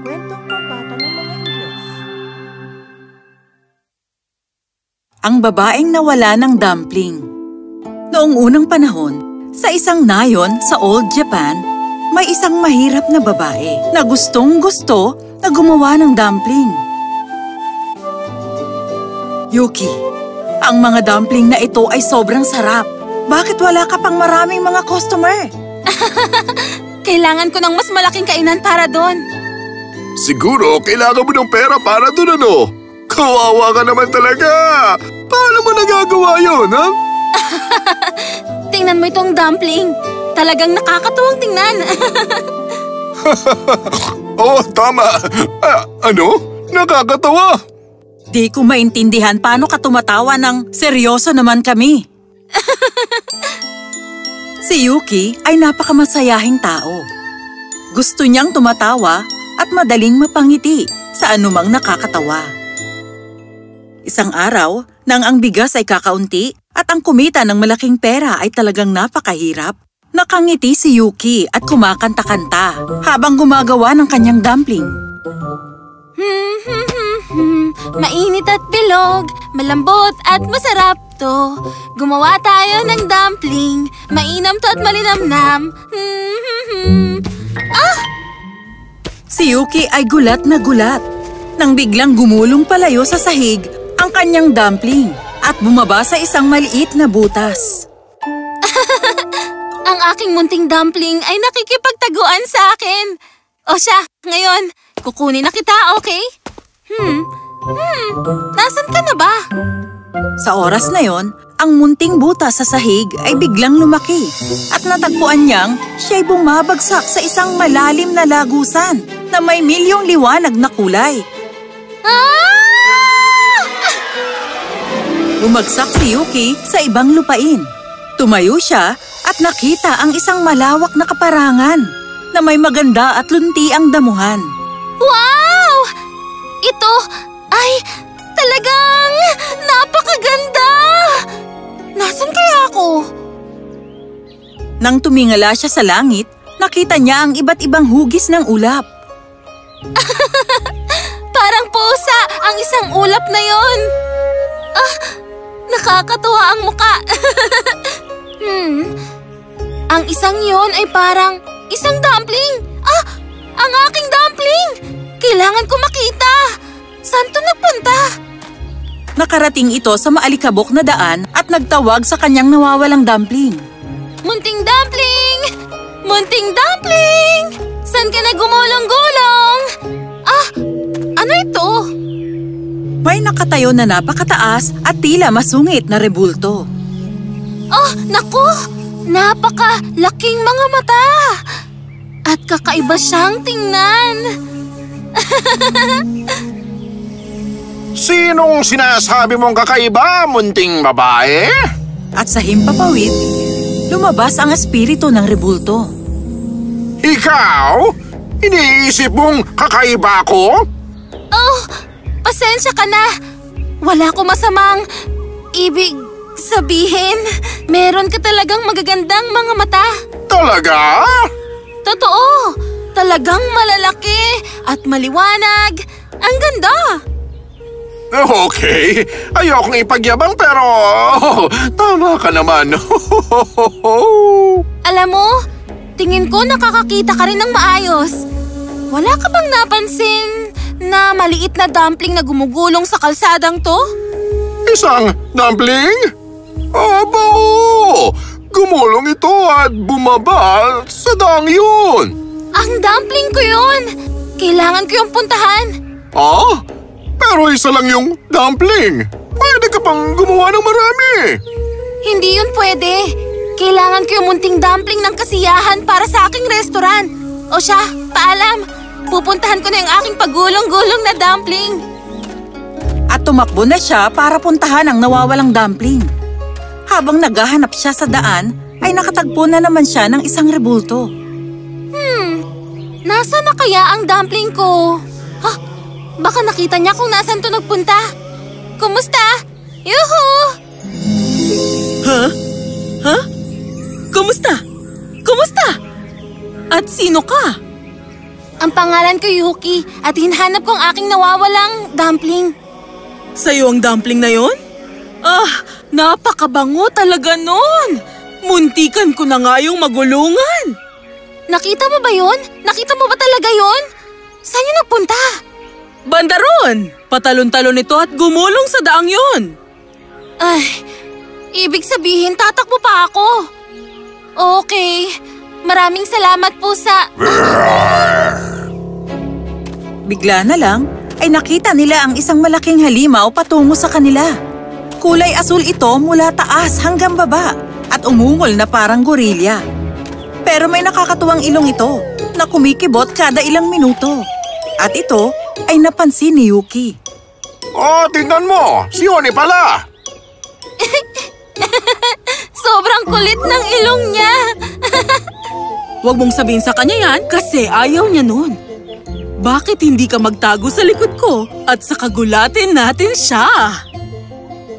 Kwentong pambata ng mga Ingles. Ang babaeng nawala ng dumpling. Noong unang panahon, sa isang nayon sa Old Japan, may isang mahirap na babae na gustong-gusto na gumawa ng dumpling. Yuki, ang mga dumpling na ito ay sobrang sarap. Bakit wala ka pang maraming mga customer? Kailangan ko ng mas malaking kainan para doon. Siguro kailangan mo ng pera para doon, ano? Kawawa ka naman talaga! Paano mo nagagawa yun, ha? Tingnan mo itong dumpling. Talagang nakakatuwang tingnan. Oo, tama. Ano? Nakakatawa. Di ko maintindihan paano ka tumatawa ng seryoso naman kami. Si Yuki ay napakamasayahing tao. Gusto niyang tumatawa at madaling mapangiti sa anumang nakakatawa. Isang araw, nang ang bigas ay kakaunti at ang kumita ng malaking pera ay talagang napakahirap, nakangiti si Yuki at kumakanta-kanta habang gumagawa ng kanyang dumpling. Mainit at bilog, malambot at masarap to. Gumawa tayo ng dumpling, mainam to at malinamnam. Si Yuki ay gulat na gulat nang biglang gumulong palayo sa sahig ang kanyang dumpling at bumaba sa isang maliit na butas. Ang aking munting dumpling ay nakikipagtaguan sa akin. O siya, ngayon, kukunin na kita, okay? Nasaan ka na ba? Sa oras na yon, ang munting butas sa sahig ay biglang lumaki at natagpuan niyang siya'y bumabagsak sa isang malalim na lagusan na may milyong liwanag na kulay. Bumagsak si Yuki sa ibang lupain. Tumayo siya at nakita ang isang malawak na kaparangan na may maganda at lunti ang damuhan. Wow! Ito ay talagang napakaganda! Nasaan kaya ako? Nang tumingala siya sa langit, nakita niya ang iba't ibang hugis ng ulap. Parang pusa ang isang ulap na yon. Nakakatuwa ang muka. Ang isang yon ay parang isang dumpling. Ang aking dumpling! Kailangan ko makita. Saan to nagpunta? Nakarating ito sa maalikabok na daan at nagtawag sa kanyang nawawalang dumpling. Munting dumpling! Munting dumpling! Saan ka na gumulong-gulong? Ano ito? May nakatayo na napakataas at tila masungit na rebulto. Naku! Napakalaking mga mata! At kakaiba siyang tingnan. Sinong sinasabi mong kakaiba, munting babae? At sa himpapawid, lumabas ang espiritu ng rebulto. Ikaw? Iniisip mong kakaiba ko? Pasensya ka na. Wala ko masamang ibig sabihin. Meron ka talagang magagandang mga mata. Talaga? Totoo. Talagang malalaki at maliwanag. Ang ganda. Okay. Ayokong ipagyabang pero tama ka naman. Alam mo, tingin ko nakakakita ka rin ng maayos. Wala ka bang napansin na maliit na dumpling na gumugulong sa kalsadang to? Isang dumpling? Oo! Gumulong ito at bumaba sa daang yun. Ang dumpling ko yun! Kailangan ko yung puntahan. Pero isa lang yung dumpling. Pwede ka pang gumawa ng marami. Hindi yun pwede. Kailangan ko yung munting dumpling ng kasiyahan para sa aking restaurant. O siya, paalam. Pupuntahan ko na yung aking pagulong-gulong na dumpling. At tumakbo na siya para puntahan ang nawawalang dumpling. Habang naghahanap siya sa daan, ay nakatagpo na naman siya ng isang rebulto. Nasaan na kaya ang dumpling ko? Baka nakita niya kung nasaan to nagpunta. Kumusta? Yuhu! Kumusta? At sino ka? Ang pangalan ko Yuki at hinahanap ko ang aking nawawalang dumpling. Sa'yo ang dumpling na yon? Napakabango talaga nun! Muntikan ko na nga yung magulungan! Nakita mo ba yun? Nakita mo ba talaga yun? Saan yun nagpunta? Banda ron! Patalon-talon ito at gumulong sa daang yun! Ay, ibig sabihin tatakbo pa ako. Okay, maraming salamat po sa... Bigla na lang ay nakita nila ang isang malaking halimaw patungo sa kanila. Kulay asul ito mula taas hanggang baba at umungol na parang gorilya. Pero may nakakatuwang ilong ito na kumikibot kada ilang minuto. At ito ay napansin ni Yuki. Oh, tingnan mo! Si Oni pala! Sobrang kulit ng ilong niya. Huwag mong sabihin sa kanya yan kasi ayaw niya nun. Bakit hindi ka magtago sa likod ko at saka gulatin natin siya?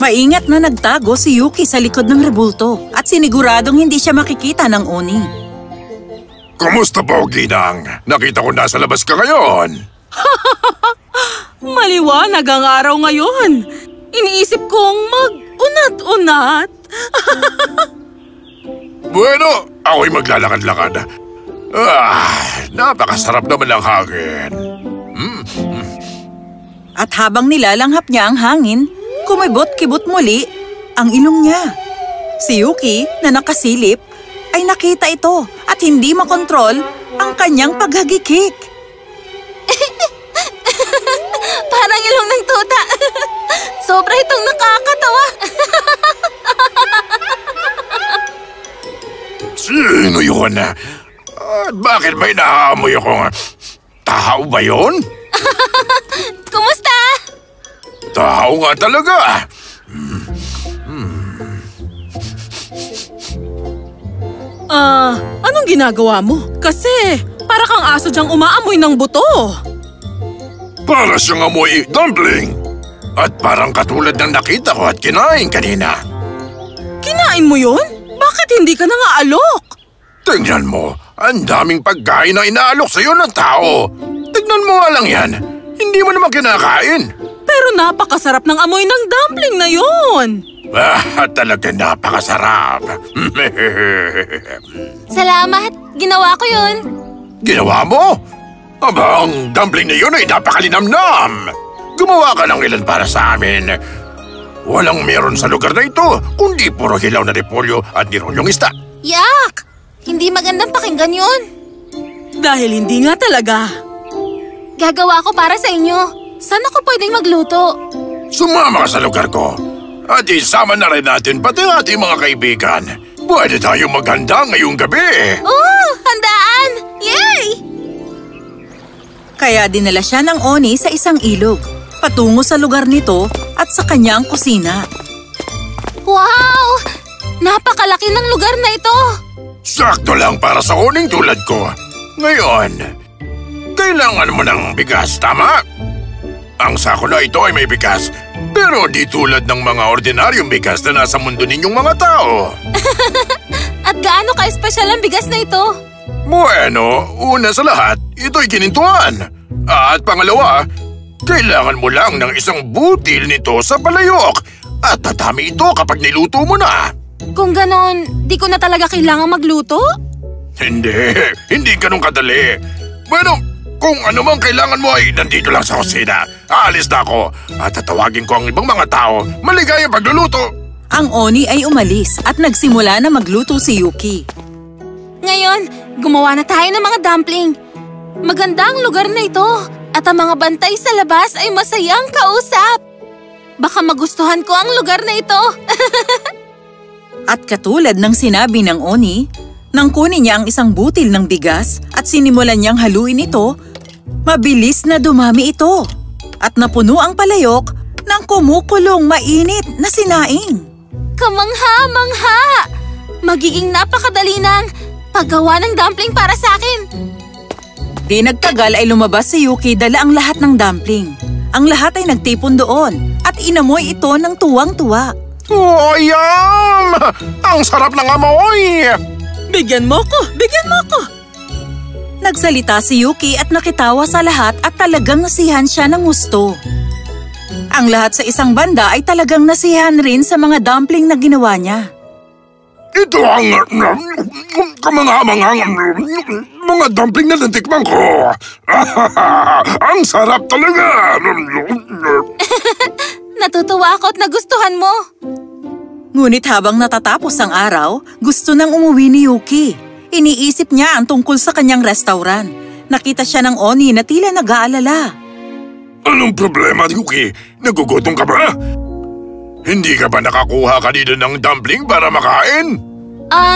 Maingat na nagtago si Yuki sa likod ng rebulto at siniguradong hindi siya makikita ng Oni. Kumusta po, Ginang? Nakita ko nasa labas ka ngayon. Maliwanag ang araw ngayon. Iniisip kong mag-unat-unat. Bueno, ako'y maglalakad-lakad. Napakasarap naman ang hangin. At habang nilalanghap niya ang hangin, kumibot-kibot muli ang ilong niya. Si Yuki na nakasilip ay nakita ito at hindi makontrol ang kanyang paghagikik. Parang ilong ng tuta. Sobra itong nakakatawa. Sino yun? At bakit may naamoy akong... Tao ba yun? Kumusta? Tao nga talaga. Anong ginagawa mo? Kasi para kang aso diyang umaamoy ng buto. Para siyang amoy dumpling. At parang katulad ng nakita ko at kinain kanina. Kinain mo yun? Bakit hindi ka nangaalok? Tingnan mo, ang daming pagkain na inaalok sa'yo ng tao. Tignan mo nga lang yan. Hindi mo naman kinakain. Pero napakasarap ng amoy ng dumpling na yun. Talaga napakasarap. Salamat. Ginawa ko yun. Ginawa mo? Aba, ang dumpling na yun ay napakalinamnam. Gumawa ka ng ilan para sa amin. Walang meron sa lugar na ito, kundi puro hilaw na repolyo at nirolyong isda. Yak! Hindi magandang pakinggan yun. Dahil hindi nga talaga. Gagawa ko para sa inyo. Saan ako pwedeng magluto? Sumama ka sa lugar ko. At isama na rin natin pati ang ating mga kaibigan. Pwede tayong maghanda ngayong gabi. Oh, handaan! Yay! Kaya dinala siya ng Oni sa isang ilog, patungo sa lugar nito at sa kanyang kusina. Wow! Napakalaki ng lugar na ito. Sakto lang para sa uning tulad ko. Ngayon, kailangan mo ng bigas, tama? Ang sako na ito ay may bigas, pero di tulad ng mga ordinaryong bigas na nasa mundo ninyong mga tao. At gaano ka-espesyal ang bigas na ito? Bueno, una sa lahat, ito'y kinintuan. At pangalawa, kailangan mo lang ng isang butil nito sa palayok. At tatami ito kapag niluto mo na. Kung ganon, di ko na talaga kailangan magluto? Hindi ganun kadali. Bueno, kung ano mang kailangan mo ay nandito lang sa kusina. Aalis na ako at tatawagin ko ang ibang mga tao. Maligayang pagluluto. Ang Oni ay umalis at nagsimula na magluto si Yuki. Ngayon, gumawa na tayo ng mga dumpling. Maganda ang lugar na ito at ang mga bantay sa labas ay masayang kausap. Baka magustuhan ko ang lugar na ito. At katulad ng sinabi ng Oni, nang kunin niya ang isang butil ng bigas at sinimulan niyang haluin ito, mabilis na dumami ito at napuno ang palayok ng kumukulong mainit na sinaing. Kamangha-mangha! Magiging napakadali ng paggawa ng dumpling para sa akin. Di nagtagal ay lumabas si Yuki dala ang lahat ng dumpling. Ang lahat ay nagtipon doon at inamoy ito ng tuwang-tuwa. Oh, yum! Ang sarap ng amoy! Bigyan mo ko! Bigyan mo ko! Nagsalita si Yuki at nakitawa sa lahat at talagang nasihan siya ng gusto. Ang lahat sa isang banda ay talagang nasihan rin sa mga dumpling na ginawa niya. Ito ang mga dumpling na natikman ko. Ang sarap talaga. Natutuwa ako at nagustuhan mo. Ngunit habang natatapos ang araw, gusto nang umuwi ni Yuki. Iniisip niya ang tungkol sa kanyang restaurant. Nakita siya ng Oni na tila nag-aalala. Anong problema, Yuki? Nagugutom ka ba? Hindi ka ba nakakuha kanina ng dumpling para makain?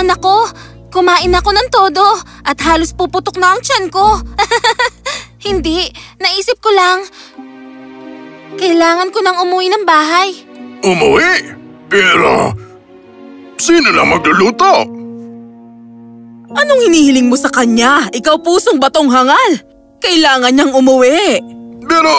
Nako, kumain ako ng todo at halos puputok na ang tiyan ko. Hindi, naisip ko lang. Kailangan ko nang umuwi ng bahay. Umuwi? Pero, sino lang magluluto? Anong hinihiling mo sa kanya? Ikaw pusong batong hangal. Kailangan niyang umuwi. Pero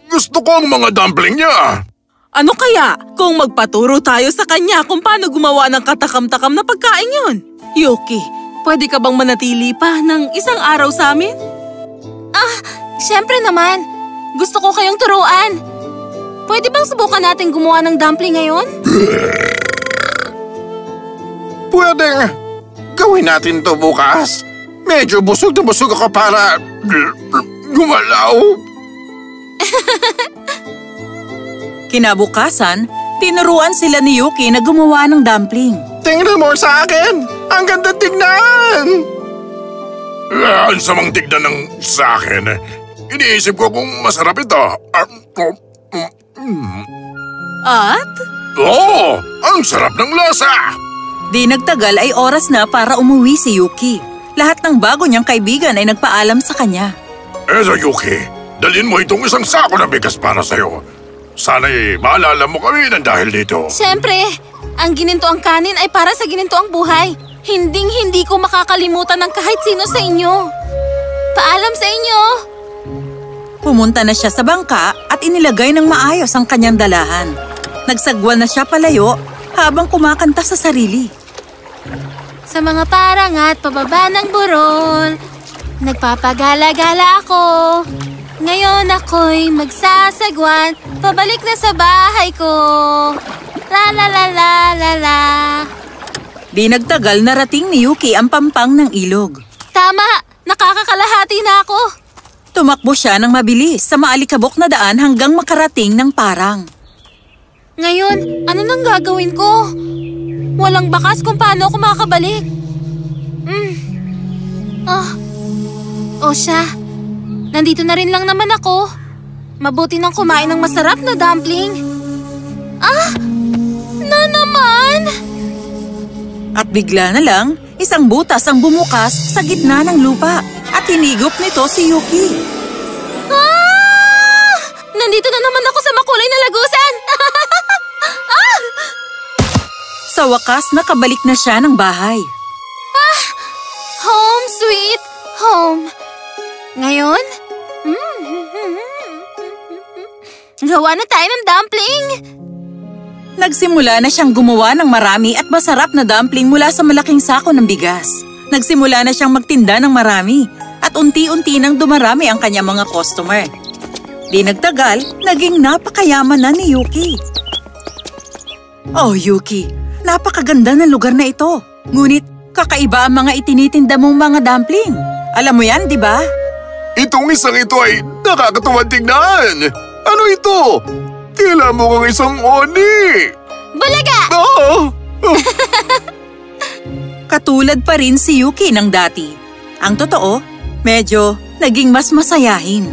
gusto ko ang mga dumpling niya. Ano kaya kung magpaturo tayo sa kanya kung paano gumawa ng katakam-takam na pagkain yun? Yuki, pwede ka bang manatili pa ng isang araw sa amin? Siyempre naman. Gusto ko kayong turuan. Pwede bang subukan natin gumawa ng dumpling ngayon? Pwede. Gawin natin to bukas. Medyo busog na busog ako para gumalaw. Kinabukasan, tinuruan sila ni Yuki na gumawa ng dumpling. Tingnan mo sa akin! Ang ganda tignan! Ang samang tignan ng sa akin. Iniisip ko kung masarap ito. At? Oo! Ang sarap ng lasa! Di nagtagal ay oras na para umuwi si Yuki. Lahat ng bago niyang kaibigan ay nagpaalam sa kanya. Eto, Yuki, dalhin mo itong isang sako na bigas para sa'yo. Sana'y maalala mo kami ng dahil dito. Siyempre, ang gininto ang kanin ay para sa gininto ang buhay. Hinding-hindi ko makakalimutan ng kahit sino sa inyo. Paalam sa inyo! Pumunta na siya sa bangka at inilagay ng maayos ang kanyang dalahan. Nagsagwan na siya palayo habang kumakanta sa sarili. Sa mga parang at pababa ng burol, nagpapagala-gala ako. Ngayon ako'y magsasagwan, pabalik na sa bahay ko. La la la la la la. Di nagtagal narating ni Yuki ang pampang ng ilog. Tama! Nakakakalahati na ako. Tumakbo siya ng mabilis sa maalikabok na daan hanggang makarating ng parang. Ngayon, ano nang gagawin ko? Walang bakas kung paano ako makakabalik. O siya, nandito na rin lang naman ako. Mabuti nang kumain ng masarap na dumpling. Na naman! At bigla na lang, isang butas ang bumukas sa gitna ng lupa at hinigop nito si Yuki. Nandito na naman ako sa makulay na lagusan! Sa wakas, nakabalik na siya ng bahay. Home sweet home. Ngayon? Gawa na tayo ng dumpling. Nagsimula na siyang gumawa ng marami at masarap na dumpling mula sa malaking sako ng bigas. Nagsimula na siyang magtinda ng marami at unti-unti nang dumarami ang kanyang mga customer. Di nagtagal, naging napakayaman na ni Yuki. Oh, Yuki, napakaganda ng lugar na ito. Ngunit, kakaiba ang mga itinitinda mong mga dumpling. Alam mo yan, di ba? Itong isang ito ay nakakatuwang tignan. Ano ito? Tila mo kang isang oni. Bulaga! Katulad pa rin si Yuki ng dati. Ang totoo, medyo naging mas masayahin.